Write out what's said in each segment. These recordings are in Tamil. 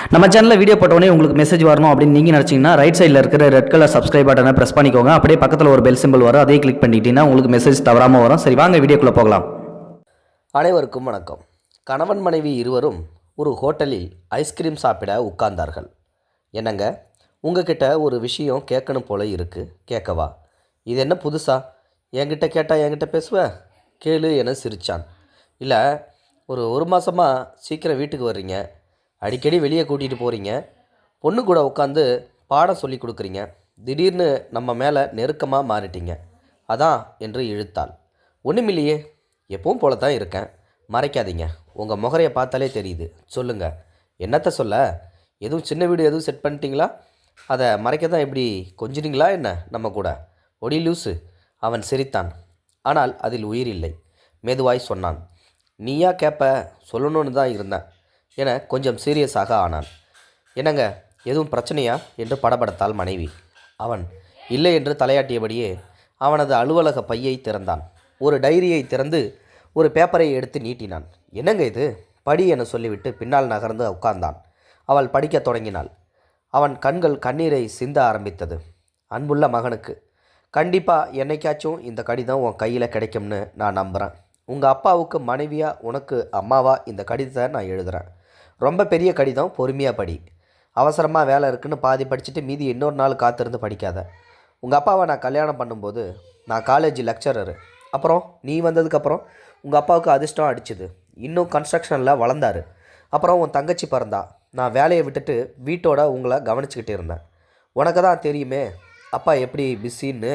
நம்ம சேனலில் வீடியோ போட்டோடனே உங்களுக்கு மெசேஜ் வரணும் அப்படின்னு நீங்கள் நினச்சிங்கன்னா ரைட் சைடில் இருக்கிற ரெட் கலர் சப்ஸ்கிரைப் பட்டனை ப்ரெஸ் பண்ணிக்கோங்க. அப்படியே பக்கத்தில் ஒரு பெல் சிம்பிள் வரும், அதே கிளிக் பண்ணிட்டீங்கன்னா உங்களுக்கு மெசேஜ் தவறாமல் வரும். சரி, வாங்க வீடியோக்குள்ளே போகலாம். அனைவருக்கும் வணக்கம். கணவன் மனைவி இருவரும் ஒரு ஹோட்டலில் ஐஸ்கிரீம் சாப்பிட உட்கார்ந்தார்கள். என்னங்க, உங்ககிட்ட ஒரு விஷயம் கேட்கணும் போல இருக்குது, கேட்கவா? இது என்ன புதுசா? என்கிட்ட கேட்டால் என்கிட்ட பேசுவ? கேளு என சிரித்தான். இல்லை, ஒரு மாதமாக சீக்கிரம் வீட்டுக்கு வர்றீங்க, அடிக்கடி வெளியே கூட்டிகிட்டு போகிறீங்க, பொண்ணு கூட உட்காந்து பாடம் சொல்லி கொடுக்குறீங்க, திடீர்னு நம்ம மேலே நெருக்கமாக மாறிட்டீங்க, அதான் என்று இழுத்தாள். ஒன்றுமில்லையே, எப்பவும் போல தான் இருக்கேன், மறைக்காதீங்க, உங்கள் முகரையை பார்த்தாலே தெரியுது, சொல்லுங்கள், என்னத்தை சொல்ல? எதுவும் சின்ன வீடு எதுவும் செட் பண்ணிட்டீங்களா? அதை மறைக்க தான் எப்படி கொஞ்சினீங்களா என்ன நம்ம கூட? ஒடி லூஸு. அவன் சிரித்தான். ஆனால் அதில் உயிர் இல்லை. மெதுவாய் சொன்னான். நீயா கேட்ப, சொல்லணும்னு தான் இருந்தேன் என கொஞ்சம் சீரியஸாக ஆனான். என்னங்க, எதுவும் பிரச்சனையா என்று படபடத்தாள் மனைவி. அவன் இல்லை என்று தலையாட்டியபடியே அவனது அலுவலக பையை திறந்தான். ஒரு டைரியை திறந்து ஒரு பேப்பரை எடுத்து நீட்டினான். என்னங்க இது, படி என சொல்லிவிட்டு பின்னால் நகர்ந்து உட்கார்ந்தான். அவள் படிக்கத் தொடங்கினாள். அவன் கண்கள் கண்ணீரை சிந்த ஆரம்பித்தது. அன்புள்ள மகனுக்கு, கண்டிப்பாக என்னைக்காச்சும் இந்த கடிதம் உன் கையில் கிடைக்கும்னு நான் நம்புகிறேன். உங்கள் அப்பாவுக்கு மனைவியா உனக்கு அம்மாவா இந்த கடிதத்தை நான் எழுதுகிறேன். ரொம்ப பெரிய கடிதம், பொறுமையாக படி. அவசரமாக வேலை இருக்குன்னு பாதி படிச்சுட்டு மீதி இன்னொரு நாள் காத்திருந்து படிக்காத. உங்கள் அப்பாவை நான் கல்யாணம் பண்ணும்போது நான் காலேஜ் லெக்சரரு. அப்புறம் நீ வந்ததுக்கப்புறம் உங்கள் அப்பாவுக்கு அதிர்ஷ்டம் அடிச்சுது, இன்னும் கன்ஸ்ட்ரக்ஷனில் வளர்ந்தார். அப்புறம் உன் தங்கச்சி பிறந்தா. நான் வேலையை விட்டுட்டு வீட்டோட உங்களை கவனிச்சுக்கிட்டு இருந்தேன். உனக்கு தான் தெரியுமே அப்பா எப்படி பிஸின்னு.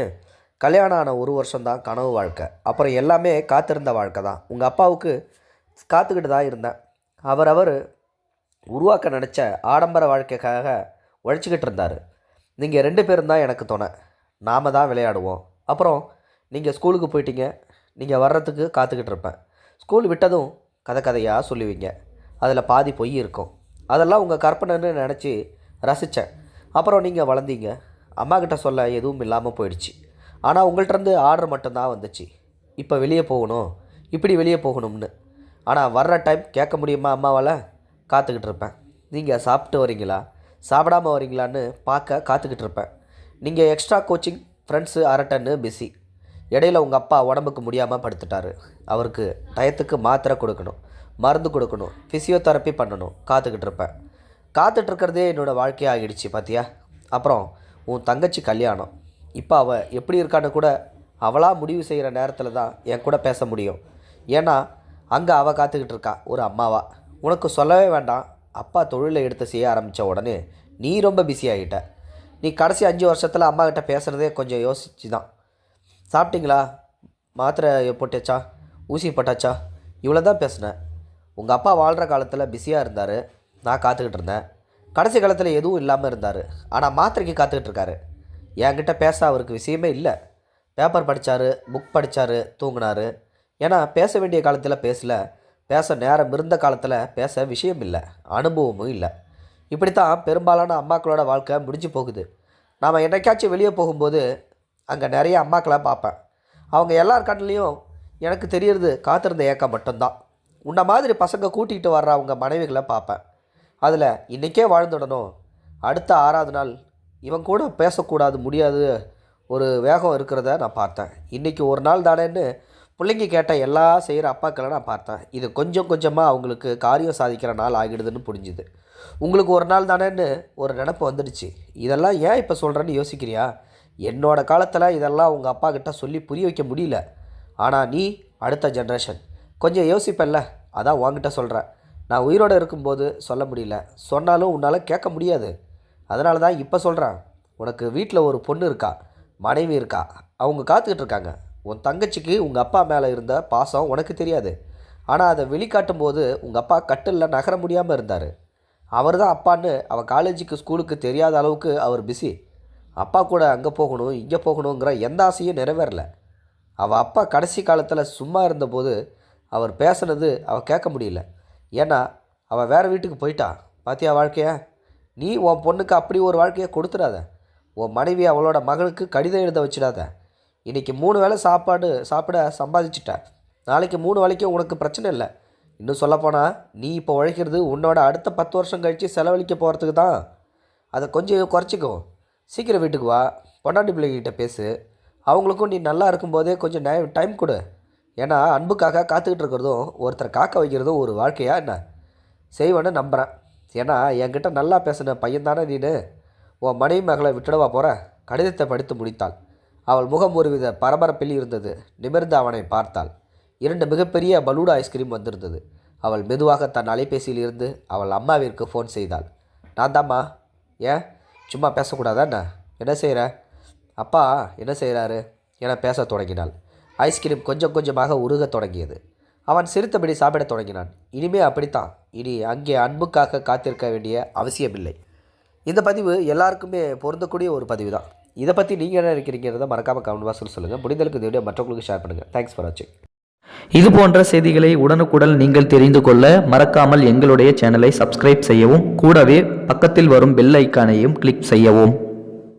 கல்யாணம் ஆன ஒரு வருஷம்தான் கனவு வாழ்க்கை, அப்புறம் எல்லாமே காத்திருந்த வாழ்க்கை தான். உங்கள் அப்பாவுக்கு காத்துக்கிட்டு தான் இருந்தேன். அவர் உருவாக்க நினச்ச ஆடம்பர வாழ்க்கைக்காக உழைச்சிக்கிட்டு இருந்தார். நீங்கள் 2 பேரும் தான் எனக்கு துணை, நாம் தான் விளையாடுவோம். அப்புறம் நீங்கள் ஸ்கூலுக்கு போயிட்டீங்க. நீங்கள் வர்றதுக்கு காத்துக்கிட்டு இருப்பேன். ஸ்கூல் விட்டதும் கதையாக சொல்லுவீங்க, அதில் பாதி பொய் இருக்கும். அதெல்லாம் உங்கள் கற்பனைன்னு நினச்சி ரசித்தேன். அப்புறம் நீங்கள் வளர்ந்தீங்க, அம்மாக்கிட்ட சொல்ல எதுவும் இல்லாமல் போயிடுச்சு. ஆனால் உங்கள்கிட்டருந்து ஆர்டர் மட்டும்தான் வந்துச்சு, இப்போ வெளியே போகணும், இப்படி வெளியே போகணும்னு. ஆனால் வர்ற டைம் கேட்க முடியுமா அம்மாவால்? காத்துக்கிட்டு இருப்பேன். நீங்கள் சாப்பிட்டு வரீங்களா சாப்பிடாமல் வரீங்களான்னு பார்க்க காத்துக்கிட்டு இருப்பேன். நீங்கள் எக்ஸ்ட்ரா கோச்சிங், ஃப்ரெண்ட்ஸு, அரட்டன்னு பிஸி. இடையில உங்கள் அப்பா உடம்புக்கு முடியாமல் படுத்துட்டார். அவருக்கு டயத்துக்கு மாத்திரை கொடுக்கணும், மருந்து கொடுக்கணும், ஃபிசியோதெரப்பி பண்ணணும். காத்துக்கிட்டு இருப்பேன். காத்துட்ருக்கிறதே என்னோடய வாழ்க்கையாக ஆகிடுச்சு பார்த்தியா. அப்புறம் உன் தங்கச்சி கல்யாணம். இப்போ அவள் எப்படி இருக்கான்னு கூட அவளாக முடிவு செய்கிற நேரத்தில் தான் என் கூட பேச முடியும். ஏன்னா அங்கே அவள் காத்துக்கிட்டு இருக்கா ஒரு அம்மாவா. உனக்கு சொல்லவே வேண்டாம், அப்பா தொழிலை எடுத்து செய்ய ஆரம்பித்த உடனே நீ ரொம்ப பிஸி ஆகிட்ட. நீ கடைசி 5 வருஷத்தில் அம்மாக்கிட்ட பேசுகிறதே கொஞ்சம் யோசிச்சு தான். சாப்பிட்டீங்களா, மாத்திரை போட்டாச்சா, ஊசி போட்டாச்சா, இவ்வளோ தான் பேசினேன். உங்கள் அப்பா வாழ்கிற காலத்தில் பிஸியாக இருந்தார், நான் காத்துக்கிட்டு இருந்தேன். கடைசி காலத்தில் எதுவும் இல்லாமல் இருந்தார், ஆனால் மாத்திரைக்கு காத்துக்கிட்டு இருக்காரு. என்கிட்ட பேச அவருக்கு விஷயமே இல்லை. பேப்பர் படித்தார், புக் படித்தார், தூங்கினார். ஏன்னா பேச வேண்டிய காலத்தில் பேசலை, பேச நேரம் இருந்த காலத்தில் பேச விஷயம் இல்லை, அனுபவமும் இல்லை. இப்படித்தான் பெரும்பாலான அம்மாக்களோட வாழ்க்கை முடிஞ்சு போகுது. நாம் என்னைக்காச்சும் வெளியே போகும்போது அங்கே நிறைய அம்மாக்களை பார்ப்பேன். அவங்க எல்லார் கண்ணிலையும் எனக்கு தெரியறது காத்திருந்த ஏக்கம் மட்டும்தான். உன்ன மாதிரி பசங்க கூட்டிகிட்டு வர்ற அவங்க மனைவிகளை பார்ப்பேன். அதில் இன்றைக்கே வாழ்ந்துடணும், அடுத்த 6வது நாள் இவன் கூட பேசக்கூடாது, முடியாது ஒரு வேகம் இருக்கிறத நான் பார்த்தேன். இன்றைக்கி ஒரு நாள் தானேன்னு பிள்ளைங்க கேட்ட எல்லாம் செய்கிற அப்பாக்களை நான் பார்த்தேன். இது கொஞ்சம் கொஞ்சமாக அவங்களுக்கு காரியம் சாதிக்கிற நாள் ஆகிடுதுன்னு புரிஞ்சுது. உங்களுக்கு ஒரு நாள் தானேன்னு ஒரு நினப்பு வந்துடுச்சு. இதெல்லாம் ஏன் இப்போ சொல்கிறேன்னு யோசிக்கிறியா? என்னோடய காலத்தில் இதெல்லாம் உங்கள் அப்பா கிட்ட சொல்லி புரிய வைக்க முடியல. ஆனால் நீ அடுத்த ஜென்ரேஷன், கொஞ்சம் யோசிப்பல்ல, அதான் உங்ககிட்ட சொல்கிறேன். நான் உயிரோடு இருக்கும்போது சொல்ல முடியல, சொன்னாலும் உன்னால் கேட்க முடியாது. அதனால தான் இப்போ சொல்கிறேன். உனக்கு வீட்டில் ஒரு பொண்ணு இருக்கா, மனைவி இருக்கா, அவங்க காத்துக்கிட்டு இருக்காங்க. உன் தங்கச்சிக்கு உங்கள் அப்பா மேலே இருந்த பாசம் உனக்கு தெரியாது. ஆனால் அதை வெளிக்காட்டும் போது உங்கள் அப்பா கட்டிலில் நகர முடியாமல் இருந்தார். அவர் தான் அப்பான்னு அவன் காலேஜுக்கு ஸ்கூலுக்கு தெரியாத அளவுக்கு அவர் பிஸி. அப்பா கூட அங்கே போகணும், இங்கே போகணுங்கிற எந்த ஆசையும் நிறைவேறல. அவள் அப்பா கடைசி காலத்தில் சும்மா இருந்தபோது அவர் பேசுனது அவள் கேட்க முடியல. ஏன்னா அவள் வேறு வீட்டுக்கு போயிட்டா. பாத்தியா வாழ்க்கைய? நீ உன் பொண்ணுக்கு அப்படி ஒரு வாழ்க்கையை கொடுத்துடாத. உன் மனைவி அவளோட மகனுக்கு கடிதம் எழுத வச்சிடாத. இன்றைக்கி 3 வேளை சாப்பிட சம்பாதிச்சிட்ட, நாளைக்கு 3 வேளைக்கும் உனக்கு பிரச்சனை இல்லை. இன்னும் சொல்லப்போனால் நீ இப்போ உழைக்கிறது உன்னோட அடுத்த 10 வருஷம் கழித்து செலவழிக்க போகிறதுக்கு தான். அதை கொஞ்சம் குறைச்சிக்கோ. சீக்கிரம் வீட்டுக்கு வா, பொண்டாட்டி பிள்ளைகிட்ட பேசு. அவங்களுக்கும் நீ நல்லா இருக்கும்போதே கொஞ்சம் டைம் கொடு. ஏன்னா அன்புக்காக காத்துக்கிட்டு இருக்கிறதும் ஒருத்தர் காக்க வைக்கிறதும் ஒரு வாழ்க்கையா என்ன? செய்வேன்னு நம்புகிறேன். ஏன்னா என்கிட்ட நல்லா பேசின பையன் தானே நீனு. உன் மனைவி மகளை விட்டுடவா போகிற? கடிதத்தை படித்து முடித்தாள். அவள் முகம் ஒருவித பரபரப்பில் இருந்தது. நிமிர்ந்து அவனை பார்த்தாள். 2 மிகப்பெரிய பலூடா ஐஸ்கிரீம் வந்திருந்தது. அவள் மெதுவாக தன் அலைபேசியில் இருந்து அவள் அம்மாவிற்கு ஃபோன் செய்தாள். நான் தாம்மா. ஏன் சும்மா பேசக்கூடாதா என்ன? என்ன செய்கிற? அப்பா என்ன செய்கிறாரு என பேசத் தொடங்கினாள். ஐஸ்கிரீம் கொஞ்சம் கொஞ்சமாக உருகத் தொடங்கியது. அவன் சிரித்தபடி சாப்பிடத் தொடங்கினான். இனிமே அப்படித்தான். இனி அங்கே அன்புக்காக காத்திருக்க வேண்டிய அவசியமில்லை. இந்த பதிவு எல்லாருக்குமே பொருந்தக்கூடிய ஒரு பதிவு தான். இதை பற்றி நீங்கள் என்ன நினைக்கிறீங்கிறத மறக்காமல் கமெண்ட் பாக்ஸில் சொல்லுங்கள். முடிந்தளவுக்கு இந்த வீடியோ மற்றவங்களுக்கு ஷேர் பண்ணுங்கள். தேங்க்ஸ் ஃபார் வாட்சிங். இது போன்ற செய்திகளை உடனுக்குடன் நீங்கள் தெரிந்து கொள்ள மறக்காமல் எங்களுடைய சேனலை சப்ஸ்கிரைப் செய்யவும், கூடவே பக்கத்தில் வரும் பெல் ஐக்கானையும் கிளிக் செய்யவும்.